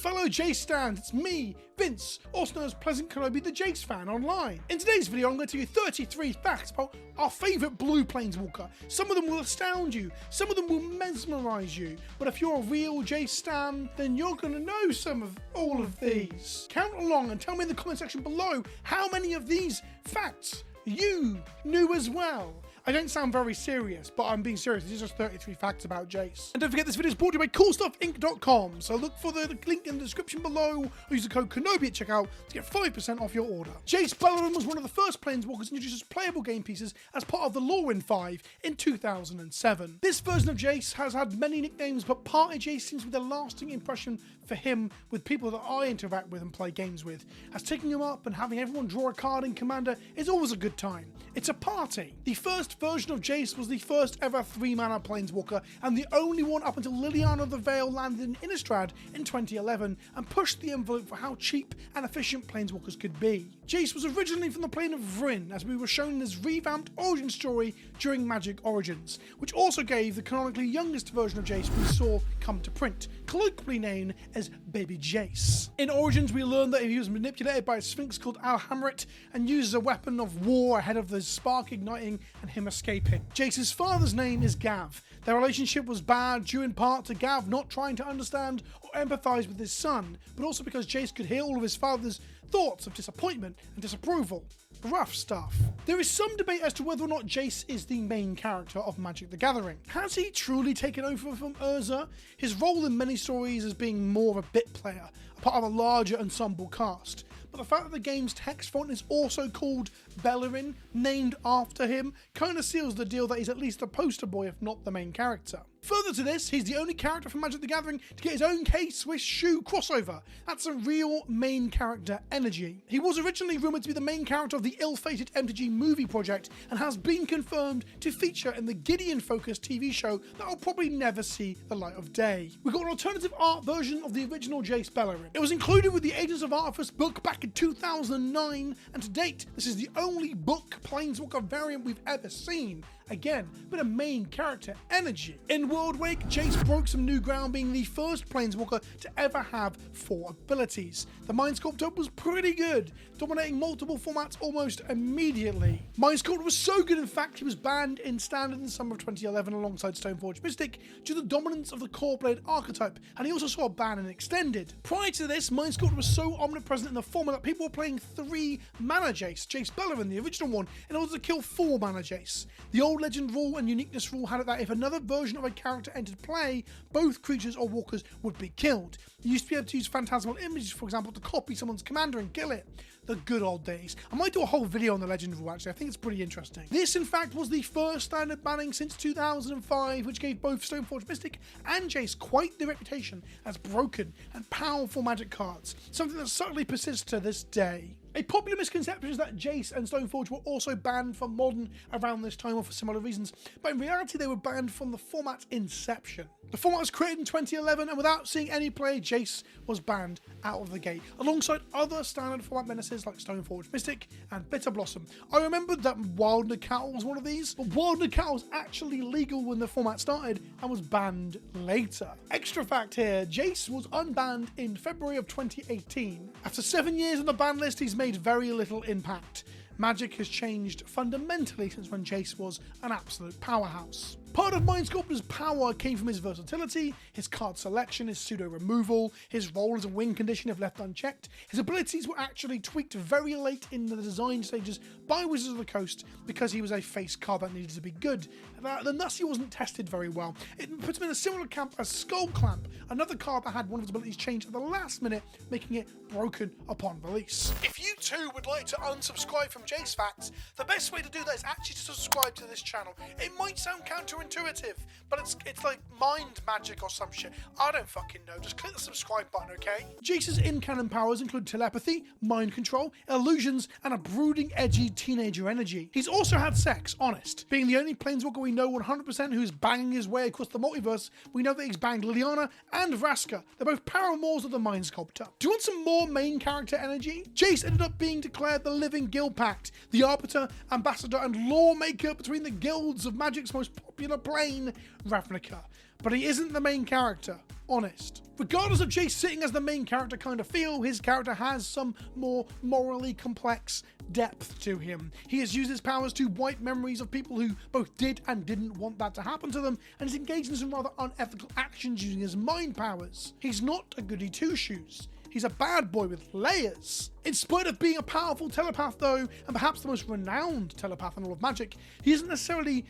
fellow Jace stands, it's me, Vince, also known as PleasantKenobi, the Jace fan online. In today's video, I'm going to tell you 33 facts about our favourite blue planeswalker. Some of them will astound you, some of them will mesmerise you, but if you're a real Jace stan, then you're going to know some of all of these. Count along and tell me in the comment section below how many of these facts you knew as well. I don't sound very serious, but I'm being serious. These are just 33 facts about Jace. And don't forget, this video is brought to you by CoolStuffInc.com, so look for the link in the description below, or use the code KENOBI at checkout to get 5% off your order. Jace Beleren was one of the first planeswalkers introduced as playable game pieces as part of the Lorwyn 5 in 2007. This version of Jace has had many nicknames, but Party Jace seems to be the lasting impression for him with people that I interact with and play games with, as taking him up and having everyone draw a card in Commander is always a good time. It's a party. The first version of Jace was the first ever 3-mana planeswalker and the only one up until Liliana the Veil landed in Innistrad in 2011 and pushed the envelope for how cheap and efficient planeswalkers could be. Jace was originally from the plane of Vryn, as we were shown in his revamped origin story during Magic Origins, which also gave the canonically youngest version of Jace we saw come to print, colloquially known as Baby Jace. In Origins, we learned that he was manipulated by a sphinx called Alhamrit and used as a weapon of war ahead of the spark igniting and him escaping. Jace's father's name is Gav. Their relationship was bad due in part to Gav not trying to understand or empathise with his son, but also because Jace could hear all of his father's thoughts of disappointment and disapproval. Rough stuff. There is some debate as to whether or not Jace is the main character of Magic the Gathering. Has he truly taken over from Urza? His role in many stories as being more of a bit player, a part of a larger ensemble cast. But the fact that the game's text font is also called Beleren, named after him, kind of seals the deal that he's at least the poster boy if not the main character. Further to this, he's the only character from Magic the Gathering to get his own K-Swiss shoe crossover. That's a real main character energy. He was originally rumoured to be the main character of the ill-fated MTG movie project and has been confirmed to feature in the Gideon-focused TV show that will probably never see the light of day. We got an alternative art version of the original Jace Beleren. It was included with the Agents of Arthas book back in 2009, and to date, this is the only book Planeswalker variant we've ever seen. Again, but a main character energy. In World Wake, Jace broke some new ground, being the first planeswalker to ever have 4 abilities. The Mind Sculptor was pretty good, dominating multiple formats almost immediately. Mind Sculptor was so good, in fact, he was banned in Standard in the summer of 2011 alongside Stoneforge Mystic due to the dominance of the Core Blade archetype, and he also saw a ban in Extended. Prior to this, Mind Sculptor was so omnipresent in the format that people were playing 3-mana Jace, Jace Beleren, the original one, in order to kill 4-mana Jace. The old Legend rule and Uniqueness rule had it that if another version of a character entered play, both creatures or walkers would be killed. You used to be able to use phantasmal images, for example, to copy someone's commander and kill it. The good old days. I might do a whole video on the Legend rule actually, I think it's pretty interesting. This in fact was the first standard banning since 2005, which gave both Stoneforge Mystic and Jace quite the reputation as broken and powerful Magic cards, something that subtly persists to this day. A popular misconception is that Jace and Stoneforge were also banned from Modern around this time or for similar reasons, but in reality they were banned from the format's inception. The format was created in 2011 and without seeing any play, Jace was banned out of the gate, alongside other standard format menaces like Stoneforge Mystic and Bitter Blossom. I remembered that Wild Nacatl was one of these, but Wild Nacatl was actually legal when the format started and was banned later. Extra fact here, Jace was unbanned in February of 2018. After 7 years on the ban list, he's made very little impact. Magic has changed fundamentally since when Jace was an absolute powerhouse. Part of Mind Sculptor's power came from his versatility, his card selection, his pseudo removal, his role as a win condition if left unchecked. His abilities were actually tweaked very late in the design stages by Wizards of the Coast because he was a face card that needed to be good, and thus he wasn't tested very well. It puts him in a similar camp as Skull Clamp, another card that had one of its abilities changed at the last minute, making it broken upon release. If you too would like to unsubscribe from Jace Facts, the best way to do that is actually to subscribe to this channel. It might sound counterintuitive, but it's like mind magic or some shit. I don't fucking know. Just click the subscribe button, okay? Jace's in-canon powers include telepathy, mind control, illusions, and a brooding, edgy teenager energy. He's also had sex, honest. Being the only planeswalker we know 100% who's banging his way across the multiverse, we know that he's banged Liliana and Vraska. They're both paramours of the Mind Sculptor. Do you want some more main character energy? Jace ended up being declared the living guild pact, the arbiter, ambassador, and lawmaker between the guilds of Magic's most popular the plane, Ravnica. But he isn't the main character, honest. Regardless of Jace sitting as the main character kind of feel, his character has some more morally complex depth to him. He has used his powers to wipe memories of people who both did and didn't want that to happen to them, and is engaged in some rather unethical actions using his mind powers. He's not a goody two-shoes. He's a bad boy with layers. In spite of being a powerful telepath though, and perhaps the most renowned telepath in all of magic, he isn't necessarily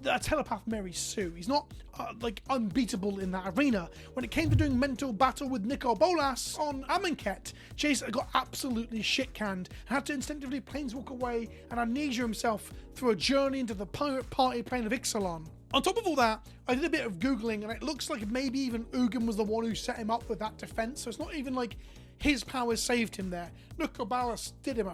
a telepath Mary Sue. He's not unbeatable in that arena. When it came to doing mental battle with Nicol Bolas on Amonkhet, Jace got absolutely shit-canned and had to instinctively planeswalk away and amnesia himself through a journey into the pirate party plane of Ixalan. On top of all that, I did a bit of Googling and it looks like maybe even Ugin was the one who set him up with that defense, so it's not even like his powers saved him there. Nicol Bolas did him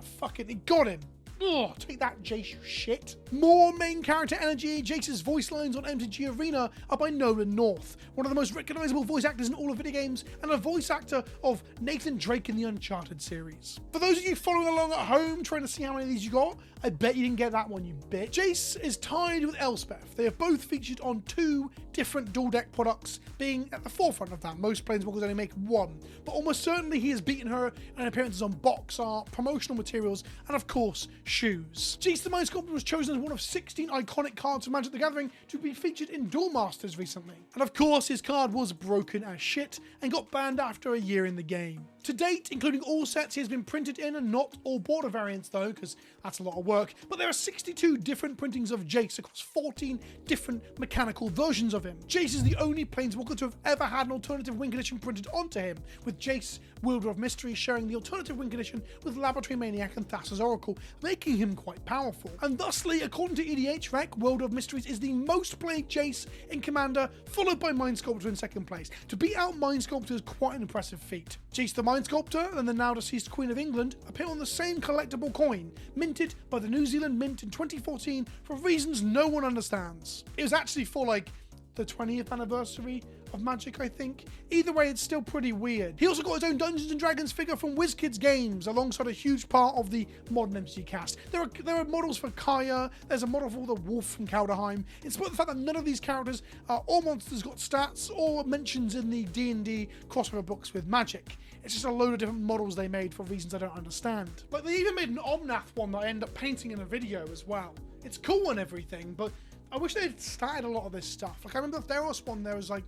he got him. Ugh, take that, Jace, you shit. More main character energy. Jace's voice lines on MTG Arena are by Nolan North, one of the most recognizable voice actors in all of video games, and a voice actor of Nathan Drake in the Uncharted series. For those of you following along at home, trying to see how many of these you got, I bet you didn't get that one, you bitch. Jace is tied with Elspeth. They have both featured on 2 different dual deck products, being at the forefront of that. Most Planeswalkers only make 1, but almost certainly he has beaten her in appearances on box art, promotional materials, and of course, shoes. Jace the Mind Sculptor was chosen as one of 16 iconic cards from Magic the Gathering to be featured in Duel Masters recently. And of course, his card was broken as shit and got banned after a year in the game. To date, including all sets, he has been printed in, and not all border variants though, because that's a lot of work, but there are 62 different printings of Jace across 14 different mechanical versions of him. Jace is the only Planeswalker to have ever had an alternative win condition printed onto him, with Jace, Wielder of Mystery, sharing the alternative win condition with Laboratory Maniac and Thassa's Oracle, making him quite powerful. And thusly, according to EDH Rec, Wielder of Mysteries is the most played Jace in Commander, followed by Mind Sculptor in second place. To beat out Mind Sculptor is quite an impressive feat. Jace the Mind Sculptor and the now deceased Queen of England appear on the same collectible coin, minted by the New Zealand Mint in 2014 for reasons no one understands. It was actually for like the 20th anniversary of Magic, I think. Either way, it's still pretty weird. He also got his own Dungeons & Dragons figure from WizKids Games, alongside a huge part of the modern MTG cast. There are models for Kaya, there's a model for the Wolf from Kaldheim, in spite of the fact that none of these characters or monsters got stats or mentions in the D&D crossover books with Magic. It's just a load of different models they made for reasons I don't understand. Like, they even made an Omnath one that I end up painting in a video as well. It's cool and everything, but I wish they'd started a lot of this stuff. Like, I remember the Theros one, there was like,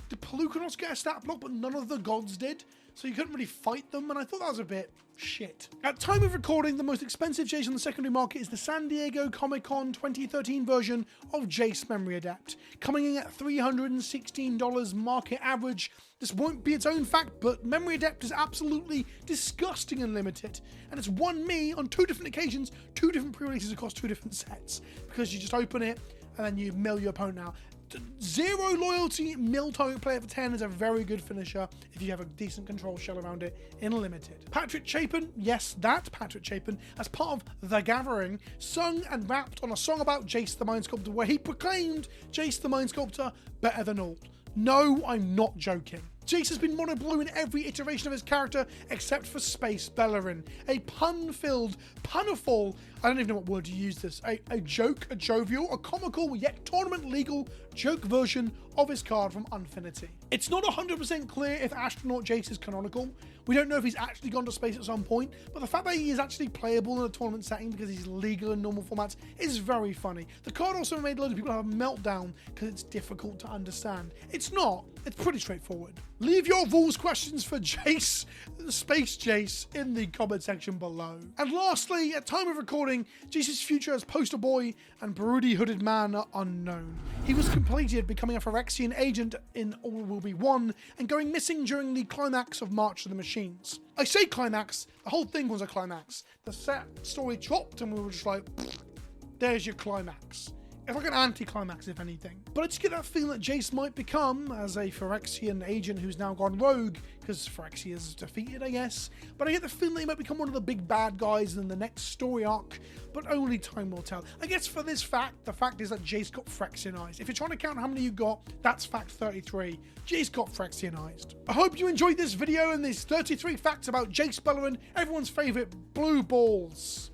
did Pelucanos get a stat block, but none of the gods did? So you couldn't really fight them, and I thought that was a bit shit. At time of recording, the most expensive Jace on the secondary market is the San Diego Comic-Con 2013 version of Jace Memory Adept, coming in at $316 market average. This won't be its own fact, but Memory Adept is absolutely disgusting and limited, and it's won me on 2 different occasions, 2 different pre-releases across 2 different sets, because you just open it and then you mill your opponent out. 0 loyalty, mill target player for 10 is a very good finisher if you have a decent control shell around it in limited. Patrick Chapin, yes, that Patrick Chapin, as part of The Gathering, sung and rapped on a song about Jace the Mind Sculptor where he proclaimed Jace the Mind Sculptor better than all. No, I'm not joking. Jace has been mono blue in every iteration of his character except for Jace Beleren, a pun-filled, puniful, I don't even know what word to use this, a joke, a jovial, a comical, yet tournament-legal joke version of his card from Unfinity. It's not 100% clear if Astronaut Jace is canonical. We don't know if he's actually gone to space at some point, but the fact that he is actually playable in a tournament setting because he's legal in normal formats is very funny. The card also made a lot of people have a meltdown because it's difficult to understand. It's not. It's pretty straightforward. Leave your rules questions for Jace, Space Jace, in the comment section below. And lastly, at time of recording, Jace's future as poster boy and broody hooded man are unknown. He was completed becoming a Phyrexian agent in All Will Be One and going missing during the climax of March of the Machines. I say climax, the whole thing was a climax. The set story dropped and we were just like, there's your climax. It's like an anti-climax, if anything. But I just get that feeling that Jace might become, as a Phyrexian agent who's now gone rogue, because Phyrexia is defeated, I guess. But I get the feeling that he might become one of the big bad guys in the next story arc, but only time will tell. I guess for this fact, the fact is that Jace got Phyrexianized. If you're trying to count how many you got, that's fact 33. Jace got Phyrexianized. I hope you enjoyed this video and these 33 facts about Jace Beleren, everyone's favourite blue balls.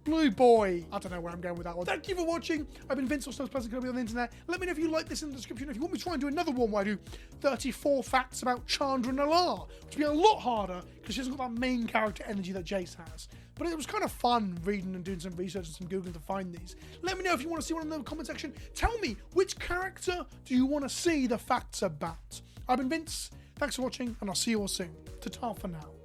Blue boy. I don't know where I'm going with that one. Thank you for watching. I've been Vince, also known as PleasantKenobi on the internet. Let me know if you like this in the description. If you want me to try and do another one where I do 34 facts about Chandra Nala, which would be a lot harder because she hasn't got that main character energy that Jace has. But it was kind of fun reading and doing some research and some Googling to find these. Let me know if you want to see one in the comment section. Tell me, which character do you want to see the facts about? I've been Vince. Thanks for watching, and I'll see you all soon. Ta-ta for now.